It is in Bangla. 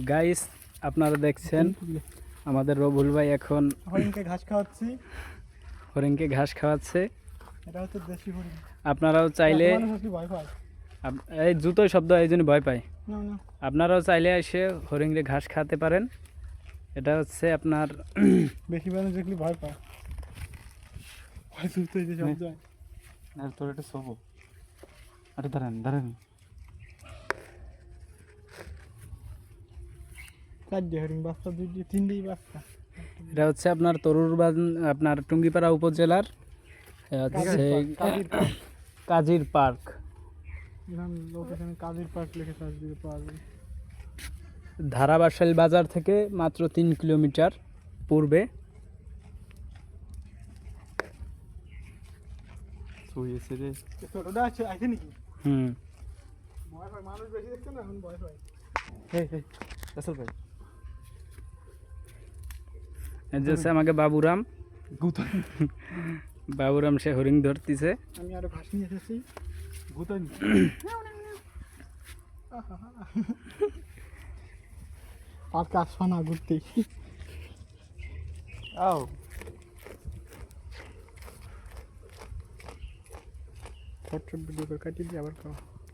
গাইস আপনারা দেখছেন আমাদের রবুল ভাই এখন হরিণকে ঘাস খাওয়াচ্ছি। হরিণকে ঘাস খাওয়াচ্ছে। এটা হচ্ছে দেশি হরিণ। আপনারাও চাইলে ভয় পায়। এই জুতোই শব্দ এই জন্য ভয় পায়। না না, আপনারাও চাইলে এসে হরিণকে ঘাস খাওয়াতে পারেন। এটা হচ্ছে আপনার বেশি মানুষ দেখলে ভয় পায়। ভয় সুস্থ হয়েছে শব্দ হয়। না তোর এটা সবো আরে দাঁড়ান চারটে হরিণ বাচ্চা, দুইটি তিনটেই বাচ্চা। এটা হচ্ছে আপনার আপনার টুঙ্গিপাড়া উপজেলার হচ্ছে কাজীর পার্ক। এখানে লোকেশনে কাজীর পার্ক লিখে সার্চ দিতে পাওয়া যাবে। ধারাবাসাইল বাজার থেকে মাত্র 3 কিলোমিটার পূর্বে। শুয়েছে রে ছোটটা আছে নাকি? ভয় পায়, মানুষ বেশি দেখছে না, এখন ভয় পায়। এই আসল ভাই এই যে হচ্ছে আমাকে বাবুরাম বাবুরাম সে হরিণ ধরতেছে। আমি আরো ঘাস নিয়ে এসেছি। গুতানি আর কাজ না ঘুরতেই। আও ছোট ভিডিও করে কাটিয়ে দিয়ে আবার খাওয়া।